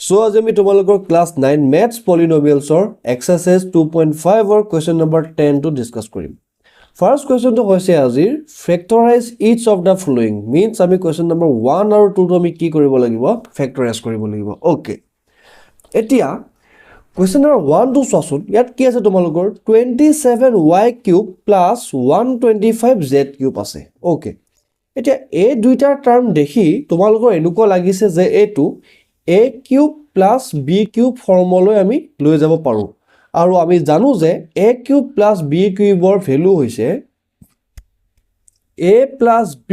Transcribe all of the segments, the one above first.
So as আমি তোমালোকৰ class 9 maths polynomials or exercise 2.5 or question number 10 to discuss কৰিম First question to হৈছে আজিৰ factorize each of the following means আমি question number 1 আৰু 2 to আমি কি কৰিব লাগিব factorize কৰিব লাগিব okay এতিয়া question number 1 to চোৱাচোন ইয়াত কি আছে তোমালোকৰ 27y cube plus 125z cube আছে okay এতিয়া এই দুইটা টার্ম দেখি তোমালোকৰ এনেকুৱা লাগিছে যে এটো a cube plus b cube ফৰ্মলৈ আমি লৈ যাব পাৰো আৰু আমি জানো যে a cube plus b cube ৰ ভ্যালু হৈছে a plus b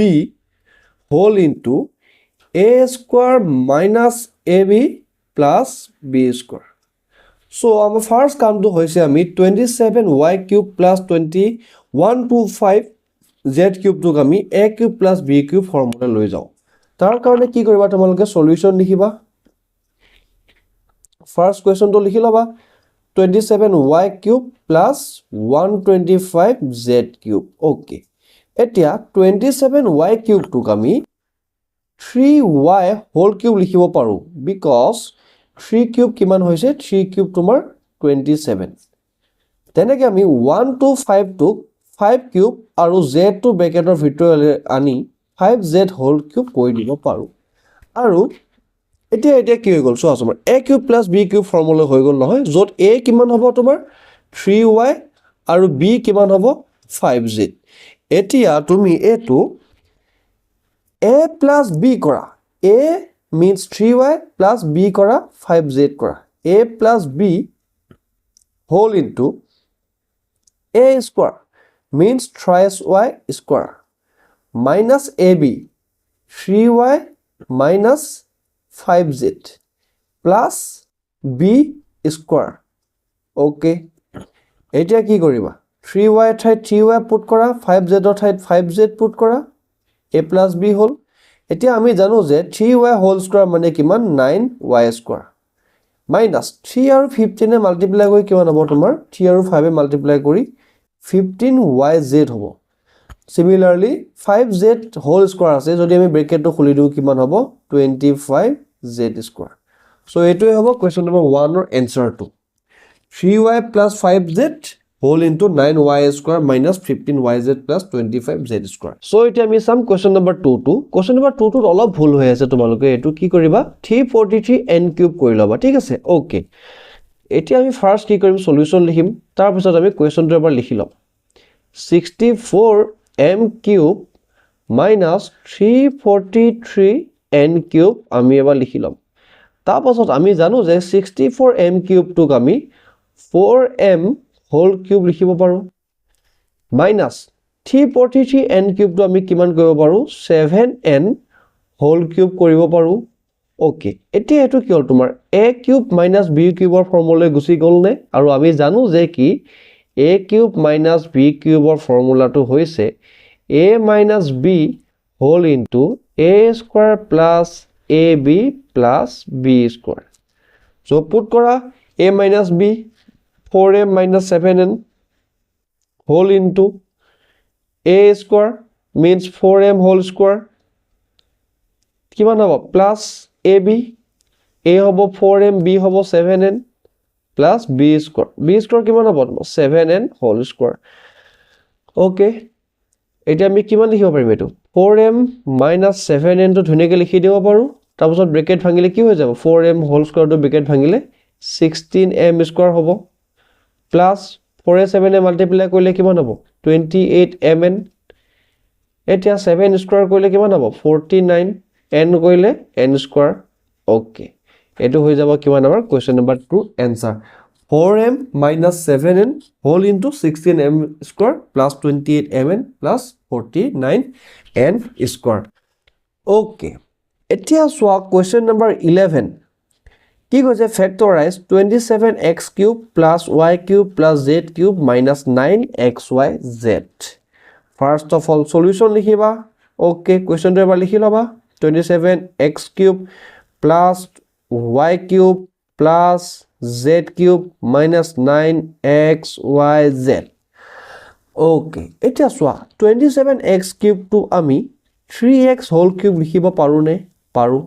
whole into a square minus ab plus b square so our first কাম তো হৈছে আমি 27y cube plus 2125 z cube to আমি a cube plus b cube ফৰ্মলৈ লৈ যাও তাৰ কাৰণে কি কৰিবা তোমালোকে সলিউশন লিখিবা First question to likhi loba 27y cube plus 125z cube. Okay. Etia 27y cube to kami 3y whole cube likhibo paru because 3 cube kiman hoise 3 cube tomar 27. Teneke ami 1 to 5 to 5 cube aru z to bracket or bhitor ani 5z whole cube koi dibo paru. Aru এতিয়া কি হৈ গল so আসমাৰ a cube plus b cube formula হৈ গল নহয় যত a কিমান হ'ব তোমাৰ 3y আৰু b কিমান হ'ব 5z এতিয়া তুমি এটো a plus b কৰা a means 3y plus b কৰা 5z কৰা a plus b whole into a square means thrice y square minus ab 3y minus 5z plus b square okay এতিয়া কি কৰিবা 3y ঠাইত 3y পুট কৰা 5z ঠাইত 5z put কৰা a plus b হল এতিয়া আমি জানো যে 3y whole square মানে কিমান 9y square minus 3 আৰু 15 এ মাল্টিপ্লাই কৰি কিমান হ'ব তোমাৰ 3 আৰু 5 এ মাল্টিপ্লাই কৰি 15yz হ'ব Similarly 5z whole square আছে যদি আমি ব্র্যাকেট তো খুলি দিও কিমান হ'ব 25z square so এটোই হ'ব question number 1 or answer 2 3y plus 5z whole into 9y square minus 15yz plus 25z square so এটা আমি সাম question number 2 to question number 2 to অলপ ভুল হৈ আছে তোমালোকে এটো কি কৰিবা 343 n cube কৰি লবা ঠিক আছে okay এতিয়া আমি ফাৰ্স্ট কি কৰিম সলিউশন লিখিম তাৰ পিছত আমি question টো এবাৰ লিখি লম 64 m cube minus 343 n cube আমি এবাৰ লিখি লম তাৰ পাছত আমি জানো যে 64 m cube টো আমি 4m whole cube লিখিব পাৰো minus 343 n cube টো আমি কিমান কৰিব পাৰো 7n whole cube কৰিব পাৰো ওকে এতিয়া এটো কি হল তোমাৰ a cube minus b cube ৰ ফৰ্মুলা গুছি গল নে আৰু আমি জানো যে কি a cube minus b cube ৰ ফৰ্মুলাটো হৈছে a minus b whole into a square plus ab plus b square so put kora a minus b 4m minus 7n whole into a square means 4m whole square kiman hobo plus ab a hobo 4m b hobo 7n plus b square kiman hobo 7n whole square okay এটা আমি কিমান লিখিব পাৰিম এটো 4m minus 7n তো ধুনিয়াকৈ লিখি দিব পাৰো তাৰ পাছত ব্র্যাকেট ভাঙিলে কি হৈ যাব 4m whole square তো ব্র্যাকেট ভাঙিলে 16m square হ'ব প্লাস 4 এ 7 এ মাল্টিপ্লাই কৰিলে কিমান হ'ব 28mn এতিয়া 7 square কৰিলে কিমান হ'ব 49 n কৰিলে n square okay এটো হৈ যাব কিমান আমাৰ question number 2 answer 4m minus 7n whole into 16m square plus 28mn plus 49n square. Okay. এতিয়া সোয়া question number 11. কি কৈছে factorize 27x cube plus y cube plus z cube minus 9xyz. First of all solution লিখিবা. Okay, question টো এবাৰ লিখি লবা 27x cube plus y cube plus z cube minus 9xyz okay এটা সোয়া 27x cube to আমি 3x whole cube লিখিব পাৰো নে পাৰো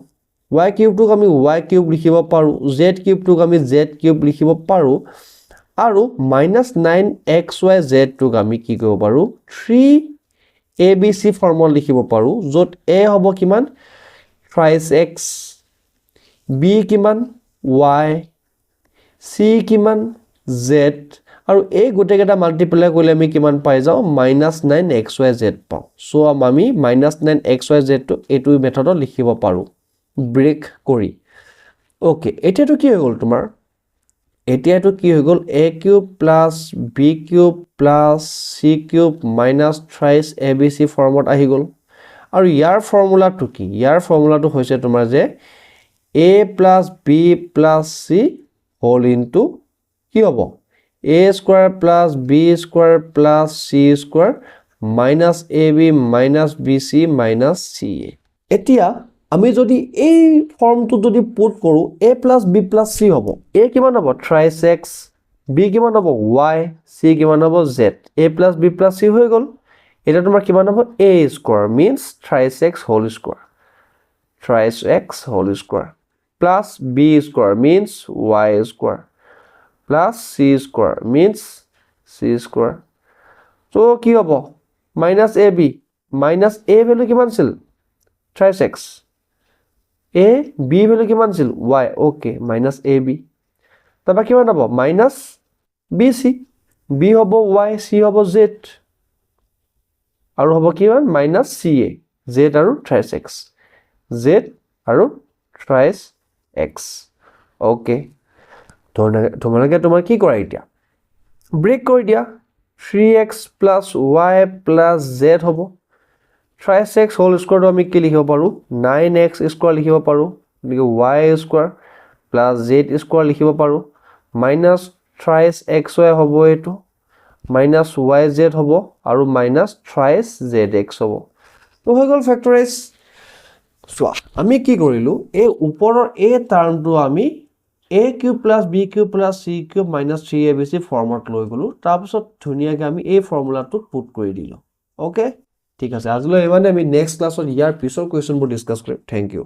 y কিউবটোক আমি y কিউব লিখিব পাৰোঁ z কিউবটোক আমি z কিউব লিখিব পাৰোঁ আৰু -9xyz টোক আমি কি কৰিব পাৰোঁ 3abc ফৰ্মত লিখিব পাৰোঁ য'ত a হ'ব কিমান thrice x b কিমান y c কিমান z আৰু এই গোটেইকেইটা মাল্টিপ্লাই কৰিলে আমি কিমান পাই যাওঁ -9xyz পাওঁ সো আমি -9xyz টো এইটো মেথডত লিখিব পাৰোঁ ব্ৰেক কৰি ওকে এতিয়াটো কি হৈ গ'ল তোমাৰ এতিয়াটো কি হৈ গ'ল a cube plus b cube plus c cube minus thrice abc ফৰ্মত আহি গ'ল আৰু ইয়াৰ ফৰ্মুলাটো কি ইয়াৰ ফৰ্মুলাটো হৈছে তোমাৰ যে a plus b plus c whole into কি হ'ব a square plus b square plus c square minus ab minus bc minus ca এতিয়া আমি যদি এই ফৰ্মটো যদি পুট কৰো a plus b plus c হ'ব a কিমান হ'ব thrice x b কিমান হ'ব y c কিমান হ'ব z a plus b plus c হৈ গ'ল এটা তোমাৰ কিমান হ'ব a square means thrice x whole square thrice x whole square plus b square means y square plus c square means c square so কি হ'ব minus ab minus a value কিমান ছিল thrice x a b value কিমান ছিল y okay minus ab তবা কিমান হ'ব minus bc b হ'ব y c হ'ব z আৰু হ'ব কিমান minus ca z আৰু thrice x z আৰু thrice x okay তোমালোকে তোমাৰ কি কৰা এতিয়া ব্ৰেক কৰি দিয়া 3x + y + z হ'ব thrice x whole square টো আমি কি লিখিব পাৰো 9x square লিখিব পাৰো লিখো y square + z square লিখিব পাৰো minus thrice xy হ'ব এটো minus yz হ'ব আৰু minus thrice zx হ'ব তো হৈ গ'ল ফেক্টৰাইজ চোৱা আমি কি কৰিলো এই ওপৰৰ এই টাৰ্মটো আমি a cube plus b cube plus c cube minus 3abc ফৰ্মত লৈ গলো তাৰ পিছত ধুনিয়াকৈ আমি এই ফৰ্মুলাটো পুট কৰি দিলো ওকে ঠিক আছে আজিলৈ ইমানে আমি নেক্সট ক্লাছত ইয়াৰ পিছৰ কোৱেশ্চনবোৰ ডিসকাস কৰিম থ্যাংক ইউ